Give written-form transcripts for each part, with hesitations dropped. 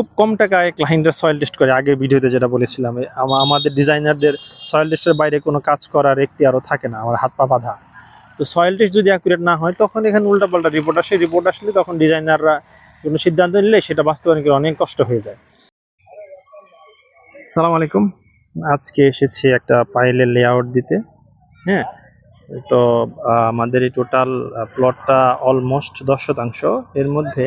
খুব কম টাকায় ক্লায়েন্টের সয়েল টেস্ট করে, আগের ভিডিওতে যেটা বলেছিলাম। আমাদের ডিজাইনারদের সয়েল টেস্টের বাইরে কোনো কাজ করার এখতিয়ারও থাকে না, আমার হাত পা বাঁধা। তো সয়েল টেস্ট যদি অ্যাকুরেট না হয় তখন এখানে উল্টাপাল্টা রিপোর্ট আসে, রিপোর্ট আসলে তখন ডিজাইনাররা কোনো সিদ্ধান্ত নিলে সেটা বাস্তবায়ন করে অনেক কষ্ট হয়ে যায়। আসসালামু আলাইকুম, আজকে এসেছি একটা পাইলের লেআউট দিতে। হ্যাঁ, তো আমাদের এই টোটাল প্লটটা অলমোস্ট 10%। এর মধ্যে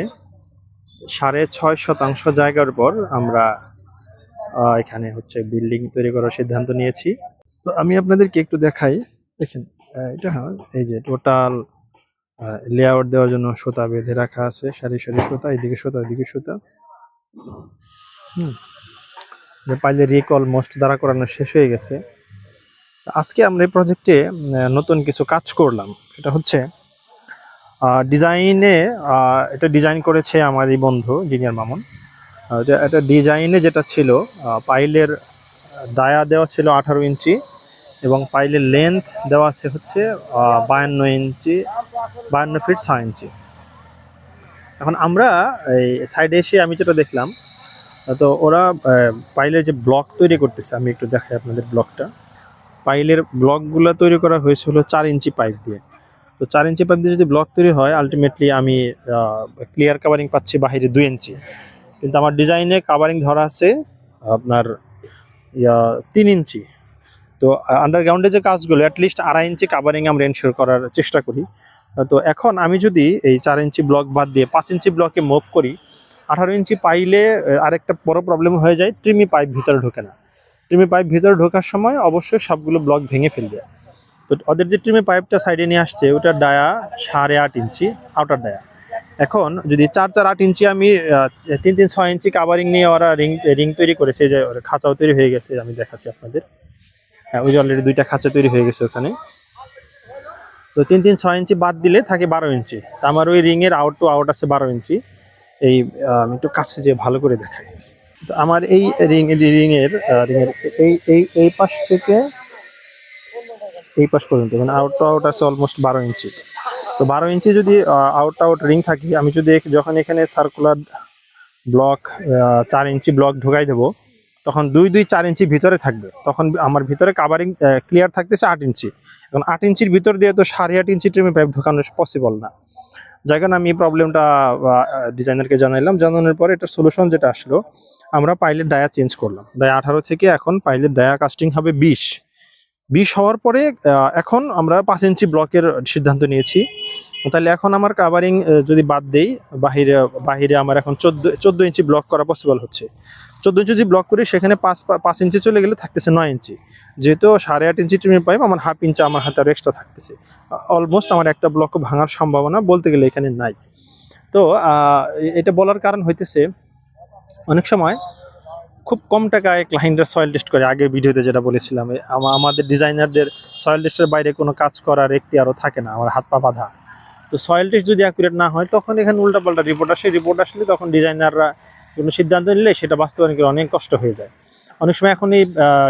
6.5% জায়গার উপর আমরা এখানে হচ্ছে বিল্ডিং তৈরি করার সিদ্ধান্ত নিয়েছি। তো আমি আপনাদেরকে একটু দেখাই, দেখেন এটা এই যে টোটাল লেআউট দেওয়ার জন্য সুতা বেঁধে রাখা আছে, সারি সারি সুতা, এদিকে সুতা ওইদিকে সুতা। পাইলে রিক অলমোস্ট দাঁড়া করানো শেষ হয়ে গেছে। আজকে আমরা এই প্রজেক্টে নতুন কিছু কাজ করলাম, সেটা হচ্ছে ডিজাইনে। এটা ডিজাইন করেছে আমার এই বন্ধু ইঞ্জিনিয়ার মামুন। এটা ডিজাইনে যেটা ছিল, পাইলের ডায়া দেওয়া ছিল 18 ইঞ্চি এবং পাইলের লেন্থ দেওয়া আছে হচ্ছে 52 ইঞ্চি, 52 ফিট 6 ইঞ্চি। এখন আমরা এই সাইডে এসে আমি যেটা দেখলাম, তো ওরা পাইলের যে ব্লক তৈরি করতেছে, আমি একটু দেখাই আপনাদের ব্লকটা। পাইলের ব্লকগুলো তৈরি করা হয়েছিল 4 ইঞ্চি পাইপ দিয়ে। তো 4 ইঞ্চি পাইপ দিয়ে যদি ব্লক তৈরি হয়, আলটিমেটলি আমি ক্লিয়ার কাভারিং পাচ্ছি বাহিরে 2 ইঞ্চি, কিন্তু আমার ডিজাইনে কাভারিং ধরা আছে আপনার 3 ইঞ্চি। তো আন্ডারগ্রাউন্ডে যে কাজগুলো অ্যাটলিস্ট 2.5 ইঞ্চি কাভারিং আমরা এনশিওর করার চেষ্টা করি। তো এখন আমি যদি এই 4 ইঞ্চি ব্লক বাদ দিয়ে 5 ইঞ্চি ব্লকে মুভ করি, 18 ইঞ্চি পাইলে আরেকটা বড় প্রবলেম হয়ে যায়, ট্রিমি পাইপ ভিতরে ঢোকে না। ট্রিমি পাইপ ভিতরে ঢোকার সময় অবশ্যই সবগুলো ব্লক ভেঙে ফেলবে। তো ওদের যে ট্রিমি পাইপটা সাইডে নিয়ে আসছে, ওটার ডায়া 8.5 ইঞ্চি আউটার ডায়া। এখন যদি 4-4-8 ইঞ্চি আমি 3-3-6 ইঞ্চি কাভারিং নিয়ে ওরা রিং তৈরি করেছে, যে খাঁচাও তৈরি হয়ে গেছে, আমি দেখাচ্ছি আপনাদের। হ্যাঁ, ওই যে অলরেডি 2টা খাঁচা তৈরি হয়ে গেছে ওখানে। তো 3-3-6 ইঞ্চি বাদ দিলে থাকে 12 ইঞ্চি। তো আমার ওই রিংয়ের আউট টু আউট আছে 12 ইঞ্চি। এই আমি একটু কাছে যেয়ে ভালো করে দেখাই। তো আমার এই রিংয়ের এই পাশ থেকে এই পাশ পর্যন্ত মানে আউট টু আউট আছে অলমোস্ট 12 ইঞ্চি। তো 12 ইঞ্চি যদি আউট টু আউট রিং থাকে, আমি যদি যখন এখানে সার্কুলার ব্লক 4 ইঞ্চি ব্লক ঢোকাই দেবো, তখন 2-2-4 ইঞ্চি ভিতরে থাকবে। তখন আমার ভিতরে কাভারিং ক্লিয়ার থাকতেছে 8 ইঞ্চি। এখন 8 ইঞ্চির ভিতর দিয়ে তো 8.5 ইঞ্চি ট্রিমি পাইপ ঢোকানো পসিবল না। যার কারণে আমি এই প্রবলেমটা ডিজাইনারকে জানাইলাম। জানানোর পরে এটার সলিউশন যেটা আসলো, আমরা পাইলের ডায়া চেঞ্জ করলাম। ডায়া 18 থেকে এখন পাইলের ডায়া কাস্টিং হবে 20 হওয়ার পরে এখন আমরা 5 ইঞ্চি ব্লকের সিদ্ধান্ত নিয়েছি। তাহলে এখন আমার কাভারিং যদি বাদ দেই, বাহিরে আমার এখন 14 ইঞ্চি ব্লক করা পসিবল হচ্ছে। 14 ইঞ্চি যদি ব্লক করি, সেখানে 5 ইঞ্চি চলে গেলে থাকতেছে 9 ইঞ্চি। যেহেতু 8.5 ইঞ্চি ট্রিমি পাইপ, আমার 1/2 ইঞ্চি আমার হাতে আর এক্সট্রা থাকতেছে। অলমোস্ট আমার একটা ব্লক ভাঙার সম্ভাবনা বলতে গেলে এখানে নাই। তো এটা বলার কারণ হইতেছে, অনেক সময় খুব কম টাকায় ক্লায়েন্টের সয়েল টেস্ট করে, আগের ভিডিওতে যেটা বলেছিলাম। আমাদের ডিজাইনারদের সয়েল টেস্টের বাইরে কোনো কাজ করার এখতিয়ারও থাকে না, আমার হাত পা বাঁধা। তো সয়েল টেস্ট যদি অ্যাকুরেট না হয় তখন এখানে উল্টাপাল্টা রিপোর্ট আসে, রিপোর্ট আসলে তখন ডিজাইনাররা কোনো সিদ্ধান্ত নিলে সেটা বাস্তবায়ন করে অনেক কষ্ট হয়ে যায়। অনেক সময় এখন এই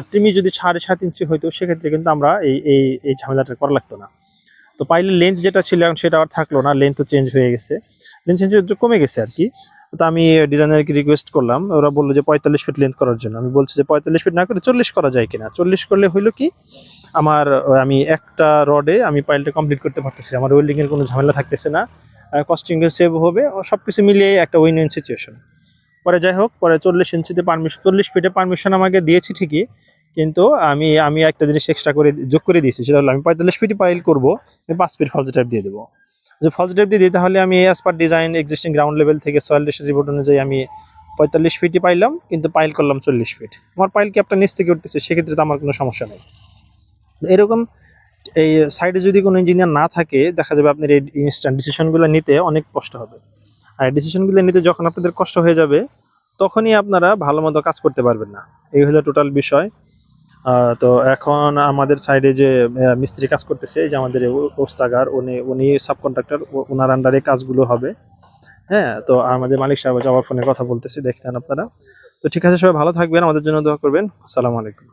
ট্রিমি যদি 7.5 ইঞ্চি হইতো, সেক্ষেত্রে কিন্তু আমরা এই ঝামেলাটা করা লাগতো না। তো পাইলের লেন্থ যেটা ছিল এখন সেটা আর থাকলো না, লেন্থও চেঞ্জ হয়ে গেছে, লেন্থ চেঞ্জ কমে গেছে আর কি। তো আমি ডিজাইনারকে রিকোয়েস্ট করলাম, ওরা বললো যে 45 ফিট লেন্থ করার জন্য। আমি বলছি যে 45 ফিট না করে 40 করা যায় কিনা। 40 করলে হইলো কি, আমি একটা রডে আমি পাইলটা কমপ্লিট করতে পারতেছি, আমার ওয়েল্ডিং এর কোনো ঝামেলা থাকতেছে না, কস্টিং সেভ হবে, সবকিছু মিলিয়ে একটা উইন উইন সিচুয়েশন। পরে যাই হোক, পরে 40 ইঞ্চিতে পারমিশন, 40 ফিটে পারমিশন আমাকে দিয়েছি ঠিকই, কিন্তু আমি একটা জিনিস এক্সট্রা করে যোগ করে দিয়েছি, সেটা হলো আমি 45 ফিটে পাইল করবো, আমি 5 ফিট ফলস টাইপ দিয়ে দেবো। যদি ফলস টাইপ দিয়ে দিই, তাহলে আমি as per design existing ground level থেকে সয়েল টেস্ট রিপোর্ট অনুযায়ী আমি 45 ফিটই পাইলাম, কিন্তু পাইল করলাম 40 ফিট। আমার পাইল ক্যাপটা নিচ থেকে উঠতেছে, সেক্ষেত্রে তো আমার কোনো সমস্যা নেই। এরকম এই সাইডে যদি কোনো ইঞ্জিনিয়ার না থাকে, দেখা যাবে আপনার এই ইনস্ট্যান্ট ডিসিশনগুলো নিতে অনেক কষ্ট হবে। আর ডিসিশনগুলো নিতে যখন আপনাদের কষ্ট হয়ে যাবে, তখনই আপনারা ভালো মতো কাজ করতে পারবেন না। এই হলো টোটাল বিষয়। তো এখন আমাদের সাইডে যে মিস্ত্রি কাজ করতেছে, যে আমাদের ওস্তাগার, উনি সাবকন্ট্রাক্টর, ওনার আন্ডারে কাজগুলো হবে। হ্যাঁ, তো আমাদের মালিক সাহেব আবার ফোনে কথা বলতেছে, দেখতেন আপনারা। তো ঠিক আছে, সবাই ভালো থাকবেন, আমাদের জন্য দোয়া করবেন। আসসালামু আলাইকুম।